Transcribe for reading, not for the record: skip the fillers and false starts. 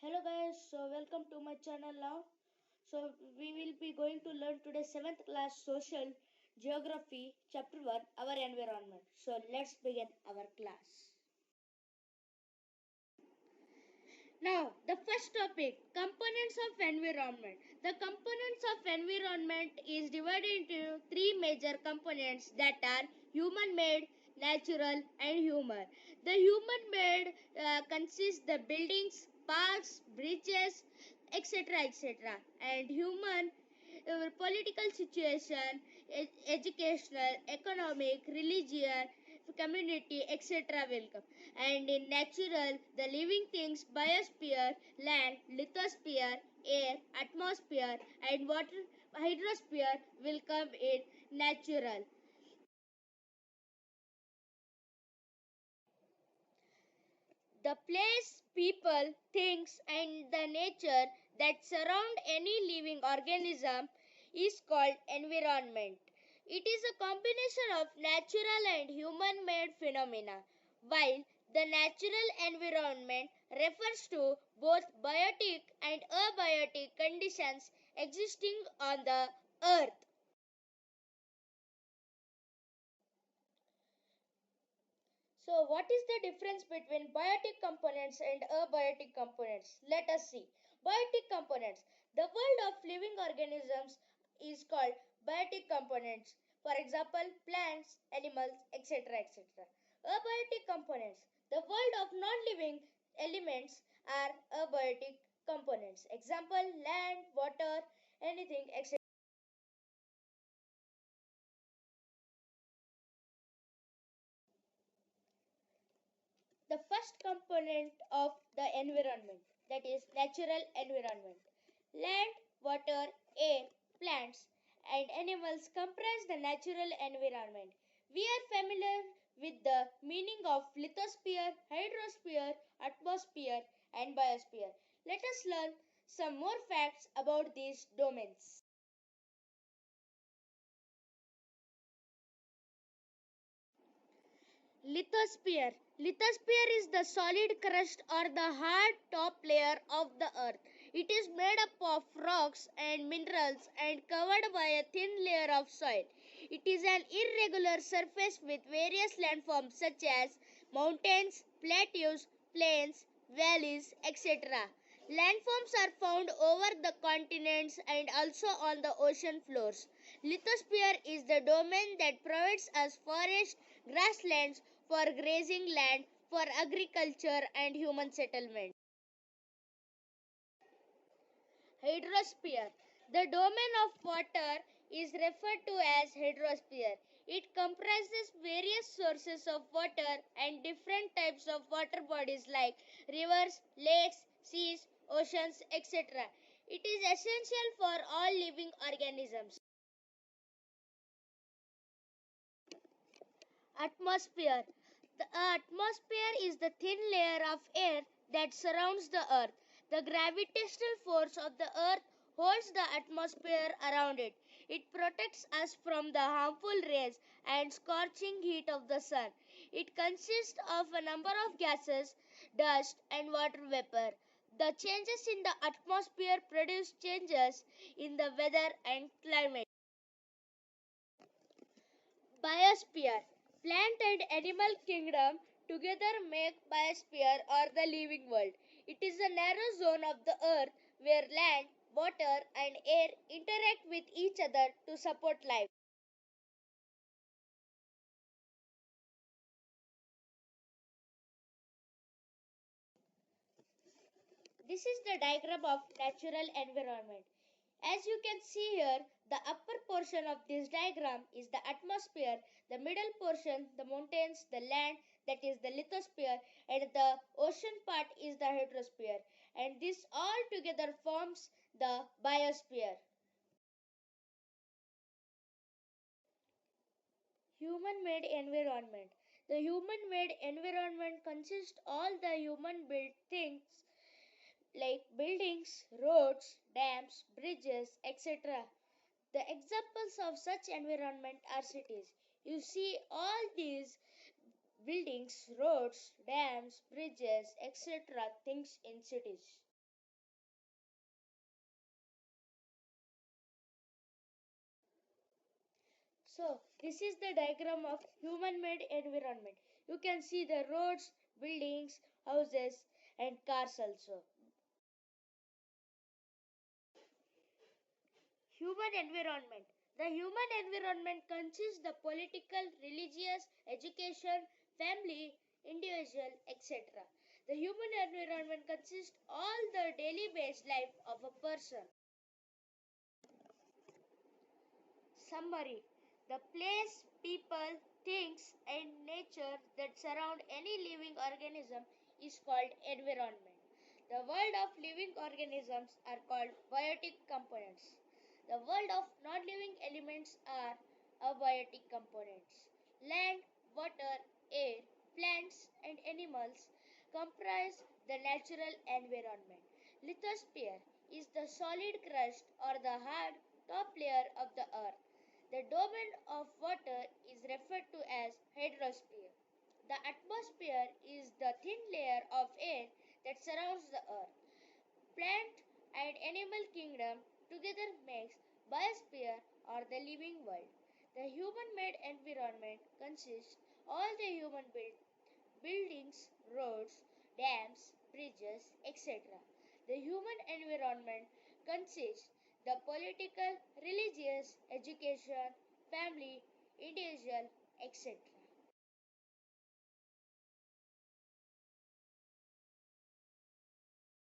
Hello guys, so welcome to my channel now. So we will be going to learn today 7th class social geography chapter 1 our environment. So let's begin our class. Now the first topic, components of environment. The components of environment is divided into three major components that are human made, natural and human. The human made consists the buildings, parks, bridges, etc. and human political situation, educational, economic, religion, community, etc. will come. And in natural, the living things, biosphere, land, lithosphere, air, atmosphere, and water, hydrosphere will come in natural. The place, people, things, and the nature that surround any living organism is called environment. It is a combination of natural and human made phenomena, while the natural environment refers to both biotic and abiotic conditions existing on the earth. So, what is the difference between biotic components and abiotic components? Let us see. Biotic components. The world of living organisms is called biotic components. For example, plants, animals, etc. Abiotic components. The world of non-living elements are abiotic components. Example, land, water, anything, etc. The first component of the environment, that is natural environment. Land, water, air, plants and animals comprise the natural environment. We are familiar with the meaning of lithosphere, hydrosphere, atmosphere and biosphere. Let us learn some more facts about these domains. Lithosphere. Lithosphere is the solid crust or the hard top layer of the earth. It is made up of rocks and minerals and covered by a thin layer of soil. It is an irregular surface with various landforms such as mountains, plateaus, plains, valleys, etc. Landforms are found over the continents and also on the ocean floors. Lithosphere is the domain that provides us forest, grasslands for grazing land, for agriculture and human settlement. Hydrosphere. The domain of water is referred to as hydrosphere. It comprises various sources of water and different types of water bodies like rivers, lakes, seas, oceans, etc. It is essential for all living organisms. Atmosphere. The atmosphere is the thin layer of air that surrounds the earth. The gravitational force of the earth holds the atmosphere around it. It protects us from the harmful rays and scorching heat of the sun. It consists of a number of gases, dust and water vapor. The changes in the atmosphere produce changes in the weather and climate. Biosphere. Plant and animal kingdom together make biosphere or the living world. It is a narrow zone of the earth where land, water and air interact with each other to support life. This is the diagram of natural environment. As you can see here, the upper portion of this diagram is the atmosphere, the middle portion, the mountains, the land, that is the lithosphere, and the ocean part is the hydrosphere. And this all together forms the biosphere. Human-made environment. The human-made environment consists all the human-built things like buildings, roads, dams, bridges, etc. The examples of such environment are cities. You see all these buildings, roads, dams, bridges, etc. things in cities. So, this is the diagram of human-made environment. You can see the roads, buildings, houses, and cars also. Human environment. The human environment consists the political, religious, education, family, individual, etc. The human environment consists all the daily based life of a person. Summary. The place, people, things and nature that surround any living organism is called environment. The world of living organisms are called biotic components. The world of non-living elements are abiotic components. Land, water, air, plants and animals comprise the natural environment. Lithosphere is the solid crust or the hard top layer of the earth. The domain of water is referred to as hydrosphere. The atmosphere is the thin layer of air that surrounds the earth. Plant and animal kingdom together makes biosphere or the living world. The human-made environment consists all the human buildings, roads, dams, bridges, etc. The human environment consists the political, religious, education, family, individual, etc.